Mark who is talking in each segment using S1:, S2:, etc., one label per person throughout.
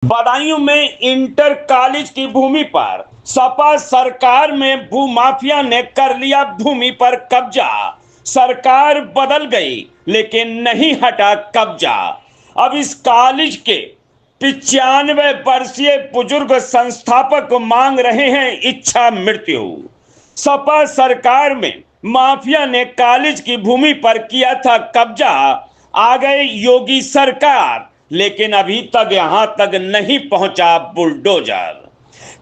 S1: बदायूं में inter college की भूमि पर सपा सरकार में भूमाफिया ने कर लिया भूमि पर कब्जा। सरकार बदल गई लेकिन नहीं हटा कब्जा। अब इस कॉलेज के 95 वर्षीय बुजुर्ग संस्थापक मांग रहे हैं इच्छा मृत्यु। सपा सरकार में माफिया ने कॉलेज की भूमि पर किया था कब्जा। आ गए योगी सरकार, लेकिन अभी तक यहां तक नहीं पहुंचा बुलडोजर।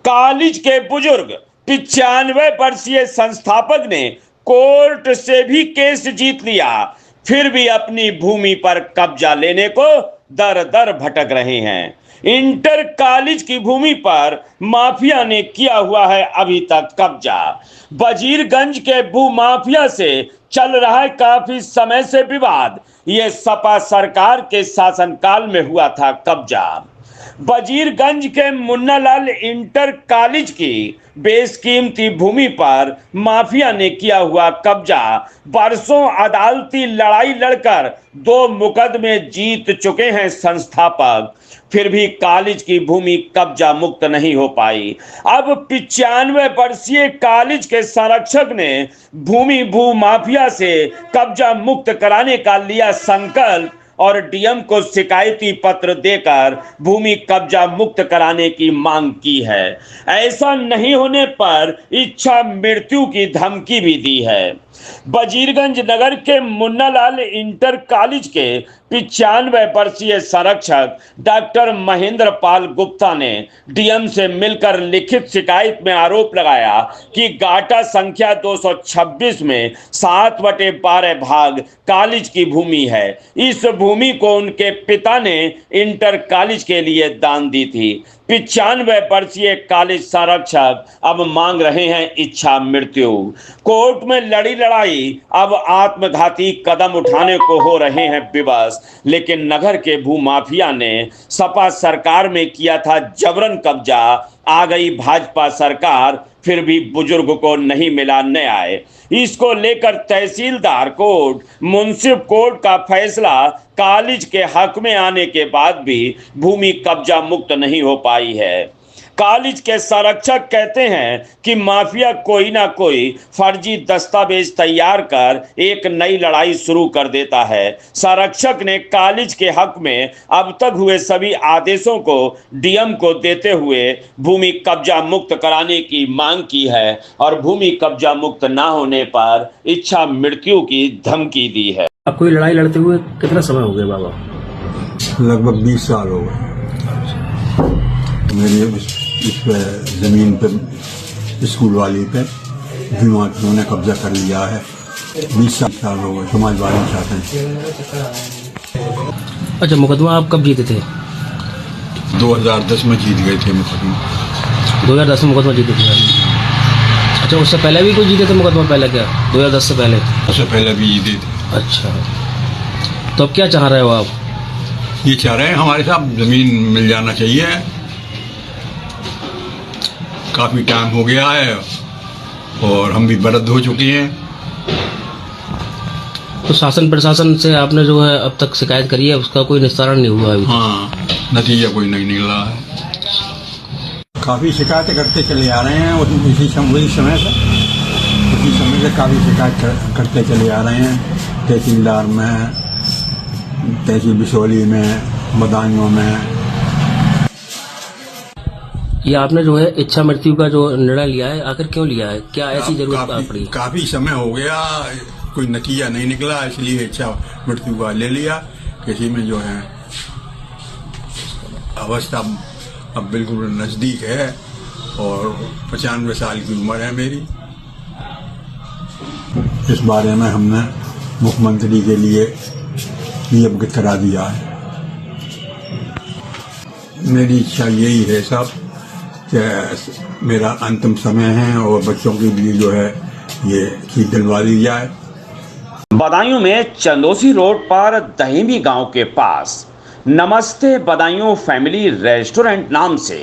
S1: कॉलेज के बुजुर्ग 95 वर्षीय संस्थापक ने कोर्ट से भी केस जीत लिया, फिर भी अपनी भूमि पर कब्जा लेने को दर दर भटक रहे हैं। इंटर कॉलेज की भूमि पर माफिया ने किया हुआ है अभी तक कब्जा। वजीरगंज के भू माफिया से चल रहा है काफी समय से विवाद। यह सपा सरकार के शासनकाल में हुआ था कब्जा। वजीरगंज के मुन्नालाल इंटर कॉलेज की बेशकीमती भूमि पर माफिया ने किया हुआ कब्जा। बरसों अदालती लड़ाई लड़कर 2 मुकदमे जीत चुके हैं संस्थापक, फिर भी कॉलेज की भूमि कब्जा मुक्त नहीं हो पाई। अब 95 वर्षीय कॉलेज के संरक्षक ने भूमि भू माफिया से कब्जा मुक्त कराने का लिया संकल्प और डीएम को शिकायती पत्र देकर भूमि कब्जा मुक्त कराने की मांग की है। ऐसा नहीं होने पर इच्छा मृत्यु की धमकी भी दी है। वजीरगंज नगर के मुन्नालाल इंटर कॉलेज के 95 वर्षीय संरक्षक डॉक्टर महेंद्र पाल गुप्ता ने डीएम से मिलकर लिखित शिकायत में आरोप लगाया कि गाटा संख्या 226 में 7/12 भाग कॉलेज की भूमि है। इस भूमि को उनके पिता ने इंटर कॉलेज के लिए दान दी थी। 95 वर्षीय कॉलेज संरक्षक अब मांग रहे हैं इच्छा मृत्यु। कोर्ट में लड़ी लड़ाई अब आत्मघाती कदम उठाने को हो रहे हैं विवश, लेकिन नगर के भूमाफिया ने सपा सरकार में किया था जबरन कब्जा। आ गई भाजपा सरकार, फिर भी बुजुर्ग को नहीं मिला न्याय। इसको लेकर तहसीलदार कोर्ट, मुंसिफ कोर्ट का फैसला कॉलेज के हक में आने के बाद भी भूमि कब्जा मुक्त नहीं हो पाई है। कॉलेज के संरक्षक कहते हैं कि माफिया कोई ना कोई फर्जी दस्तावेज तैयार कर एक नई लड़ाई शुरू कर देता है। संरक्षक ने कॉलेज के हक में अब तक हुए सभी आदेशों को डीएम को देते हुए भूमि कब्जा मुक्त कराने की मांग की है और भूमि कब्जा मुक्त ना होने पर इच्छा मृत्यु की धमकी दी है।
S2: आपको ये लड़ाई लड़ते हुए कितना समय हो गया बाबा?
S3: लगभग 20 साल हो गए। मेरी इस जमीन पे स्कूल वाली पे भूमाफियों ने कब्जा कर लिया है। 20 साल हो गए। समाजवादी चाहते हैं।
S2: अच्छा, मुकदमा आप कब जीते थे?
S3: 2010 में जीत गए थे मुकदमा।
S2: 2010 में मुकदमा जीते थे। अच्छा, उससे पहले भी कोई जीते थे मुकदमा? पहले क्या 2010 से पहले?
S3: उससे पहले भी जीते थे।
S2: अच्छा, तो अब क्या चाह रहे हो आप?
S3: ये चाह रहे हैं हमारे साथ जमीन मिल जाना चाहिए। काफी टाइम हो गया है और हम भी बरद हो चुके हैं।
S2: तो शासन प्रशासन से आपने जो है अब तक शिकायत करी है, उसका कोई निस्तारण नहीं हुआ अभी?
S3: हाँ, नतीजा कोई नहीं निकला है। काफी शिकायतें करते चले आ रहे हैं उसी समय से काफी शिकायत करते चले आ रहे हैं। तहसीलदार में, तहसील बिशोली में, बदायूं में।
S2: ये आपने जो है इच्छा मृत्यु का जो निर्णय लिया है, आखिर क्यों लिया है? क्या ऐसी जरूरत पड़ी?
S3: काफी समय हो गया, कोई नतीजा नहीं निकला, इसलिए इच्छा मृत्यु का ले लिया। किसी में जो है अवस्था अब बिल्कुल नजदीक है और 95 साल की उम्र है मेरी। इस बारे में हमने मुख्यमंत्री के लिए अवगत करा दिया है। मेरी इच्छा यही है साहब कि मेरा अंतिम समय है और बच्चों के लिए जो है ये चीज दिलवा दी जाए।
S1: बदायूं में चंदोसी रोड पर दहीमी गांव के पास नमस्ते बदायूं फैमिली रेस्टोरेंट नाम से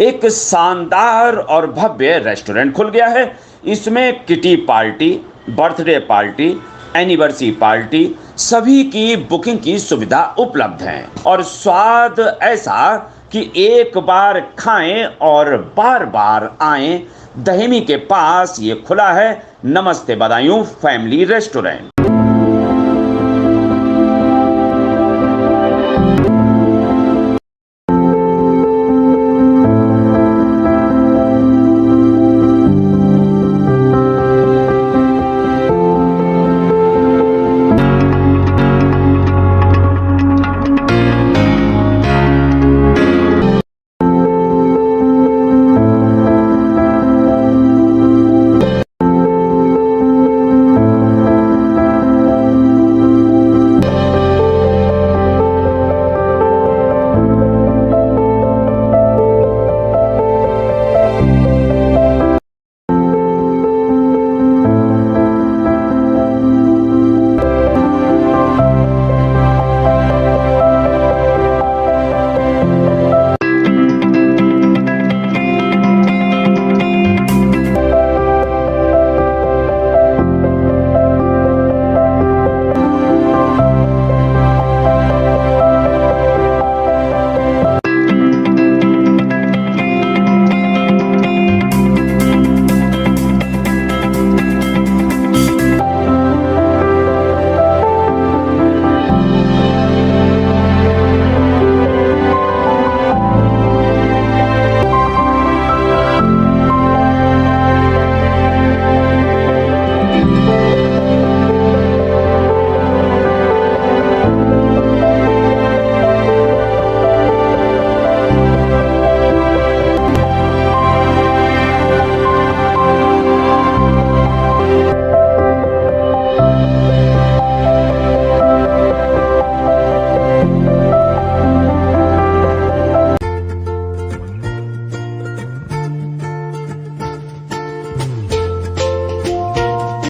S1: एक शानदार और भव्य रेस्टोरेंट खुल गया है। इसमें kitty party, birthday party, anniversary party सभी की बुकिंग की सुविधा उपलब्ध है और स्वाद ऐसा कि एक बार खाएं और बार बार आएं। दहेमी के पास ये खुला है नमस्ते बदायूं फैमिली रेस्टोरेंट।